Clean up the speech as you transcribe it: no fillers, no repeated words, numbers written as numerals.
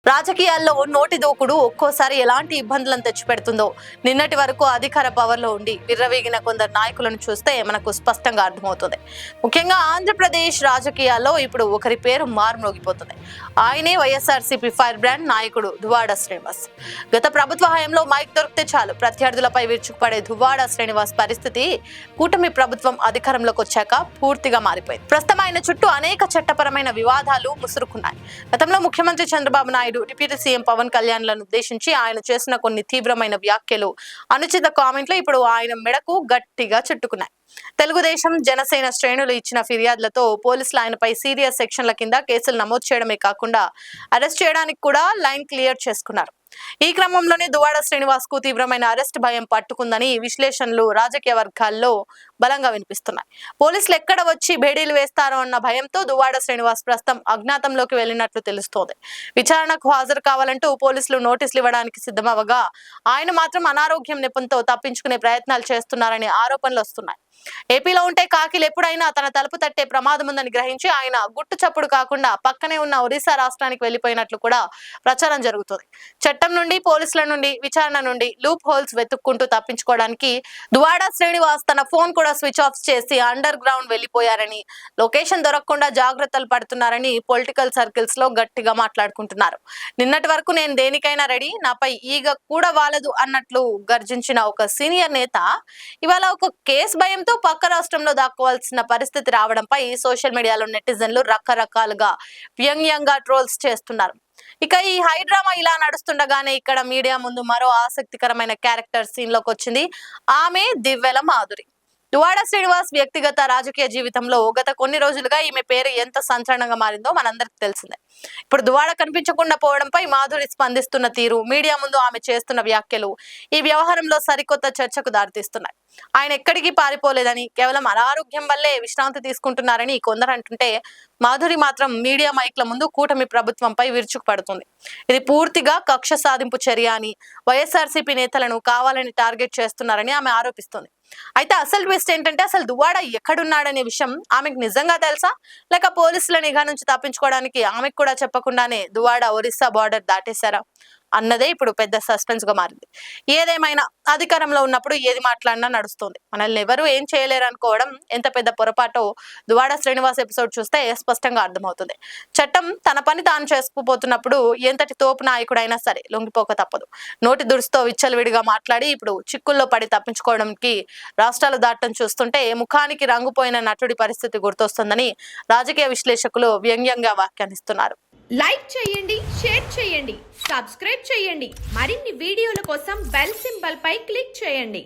రాజకీయాల్లో నోటి దూకుడు ఒక్కోసారి ఎలాంటి ఇబ్బందులను తెచ్చిపెడుతుందో నిన్నటి వరకు అధికార పవర్లో ఉండి విర్రవీగిన కొందరు నాయకులను చూస్తే మనకు స్పష్టంగా అర్థమవుతుంది. ముఖ్యంగా ఆంధ్రప్రదేశ్ రాజకీయాల్లో ఇప్పుడు ఒకరి పేరు మారుమోగిపోతుంది. ఆయనే వైఎస్ఆర్సీపీ ఫైర్ బ్రాండ్ నాయకుడు దువ్వాడ శ్రీనివాస్. గత ప్రభుత్వ హయాంలో మైక్ దొరికితే చాలు ప్రత్యర్థులపై విరుచుకుపడే దువ్వాడ శ్రీనివాస్ పరిస్థితి కూటమి ప్రభుత్వం అధికారంలోకి వచ్చాక పూర్తిగా మారిపోయింది. ప్రస్తుతం ఆయన చుట్టూ అనేక చట్టపరమైన వివాదాలు ముసురుకున్నాయి. గతంలో ముఖ్యమంత్రి చంద్రబాబు నాయుడు, డిప్యూటీ సీఎం పవన్ కళ్యాణ్ లను ఉద్దేశించి ఆయన చేసిన కొన్ని తీవ్రమైన వ్యాఖ్యలు, అనుచిత కామెంట్లు ఇప్పుడు ఆయన మెడకు గట్టిగా చుట్టుకున్నాయి. తెలుగుదేశం, జనసేన శ్రేణులు ఇచ్చిన ఫిర్యాదులతో పోలీసులు ఆయనపై సీరియస్ సెక్షన్ల కింద కేసులు నమోదు చేయడమే కాకుండా అరెస్ట్ చేయడానికి కూడా లైన్ క్లియర్ చేసుకున్నారు. ఈ క్రమంలోనే దువ్వాడ శ్రీనివాస్ కు తీవ్రమైన అరెస్ట్ భయం పట్టుకుందని విశ్లేషణలు రాజకీయ వర్గాల్లో బలంగా వినిపిస్తున్నాయి. పోలీసులు ఎక్కడ వచ్చి భేడీలు వేస్తారో అన్న భయంతో దువ్వాడ శ్రీనివాస్ ప్రస్తుతం అజ్ఞాతంలోకి వెళ్లినట్లు తెలుస్తోంది. విచారణకు హాజరు కావాలంటూ పోలీసులు నోటీసులు ఇవ్వడానికి సిద్ధమవగా ఆయన మాత్రం అనారోగ్యం నెపంతో తప్పించుకునే ప్రయత్నాలు చేస్తున్నారనే ఆరోపణలు వస్తున్నాయి. ఏపీలో ఉంటే కాకిలు ఎప్పుడైనా తన తలుపు తట్టే ప్రమాదం ఉందని గ్రహించి ఆయన గుట్టు చప్పుడు కాకుండా పక్కనే ఉన్న ఒరిస్సా రాష్ట్రానికి వెళ్లిపోయినట్లు కూడా ప్రచారం జరుగుతుంది. చట్టం నుండి, పోలీసుల నుండి, విచారణ నుండి లూప్ హోల్స్ వెతుక్కుంటూ తప్పించుకోవడానికి దువ్వాడ శ్రీనివాస్ తన ఫోన్ కూడా స్విచ్ ఆఫ్ చేసి అండర్ గ్రౌండ్ వెళ్లిపోయారని, లొకేషన్ దొరకకుండా జాగ్రత్తలు పడుతున్నారని పొలిటికల్ సర్కిల్స్ లో గట్టిగా మాట్లాడుకుంటున్నారు. నిన్నటి వరకు నేను దేనికైనా రెడీ, నాపై ఈగ కూడా వాలదు అన్నట్లు గర్జించిన ఒక సీనియర్ నేత ఇవాళ ఒక కేసు భయంతో పక్క రాష్ట్రంలో దాక్కోవాల్సిన పరిస్థితి రావడంపై సోషల్ మీడియాలో నెటిజన్లు రకరకాలుగా వ్యంగ్యంగా ట్రోల్స్ చేస్తున్నారు. ఇక ఈ హైడ్రామా ఇలా నడుస్తుండగానే ఇక్కడ మీడియా ముందు మరో ఆసక్తికరమైన క్యారెక్టర్ సీన్ లోకి వచ్చింది. ఆమె దివ్వెల మాధురి. దువ్వాడ శ్రీనివాస్ వ్యక్తిగత రాజకీయ జీవితంలో గత కొన్ని రోజులుగా ఈమె పేరు ఎంత సంచలనంగా మారిందో మనందరికి తెలిసిందే. ఇప్పుడు దువ్వాడ కనిపించకుండా పోవడంపై మాధురి స్పందిస్తున్న తీరు, మీడియా ముందు ఆమె చేస్తున్న వ్యాఖ్యలు ఈ వ్యవహారంలో సరికొత్త చర్చకు దారితీస్తున్నాయి. ఆయన ఎక్కడికి పారిపోలేదని, కేవలం అనారోగ్యం వల్లే విశ్రాంతి తీసుకుంటున్నారని కొందరు అంటుంటే, మాధురి మాత్రం మీడియా మైక్ల ముందు కూటమి ప్రభుత్వంపై విరుచుకుపడుతుంది. ఇది పూర్తిగా కక్ష సాధింపు చర్య అని, వైఎస్ఆర్సీపీ నేతలను కావాలని టార్గెట్ చేస్తున్నారని ఆమె ఆరోపిస్తుంది. అయితే అసలు ట్విస్ట్ ఏంటంటే, అసలు దువ్వాడ ఎక్కడున్నాడనే విషయం ఆమెకు నిజంగా తెలుసా, లేక పోలీసుల నిఘా నుంచి తప్పించుకోవడానికి ఆమెకు కూడా చెప్పకుండానే దువ్వాడ ఒరిస్సా బార్డర్ దాటేశారా అన్నదే ఇప్పుడు పెద్ద సస్పెన్స్ గా మారింది. ఏదేమైనా అధికారంలో ఉన్నప్పుడు ఏది మాట్లాడినా నడుస్తుంది. మనల్ని ఎవరు ఏం చేయలేరు అనుకోవడం ఎంత పెద్ద పొరపాటో దువ్వాడ శ్రీనివాస్ ఎపిసోడ్ చూస్తే స్పష్టంగా అర్థమవుతుంది. చట్టం తన పని తాను చేసుకుపోతున్నప్పుడు ఎంతటి తోపు నాయకుడైనా సరే లొంగిపోక తప్పదు. నోటి దురుసుతో విచ్చలవిడిగా మాట్లాడి ఇప్పుడు చిక్కుల్లో పడి తప్పించుకోవడానికి రాష్ట్రాలు దాటం చూస్తుంటే ముఖానికి రంగుపోయిన నటుడి పరిస్థితి గుర్తొస్తుందని రాజకీయ విశ్లేషకులు వ్యంగ్యంగా వ్యాఖ్యానిస్తున్నారు. లైక్ చేయండి, షేర్ చేయండి, సబ్స్క్రైబ్ చేయండి. మరిన్ని వీడియోల కోసం బెల్ సింబల్ పై క్లిక్ చేయండి.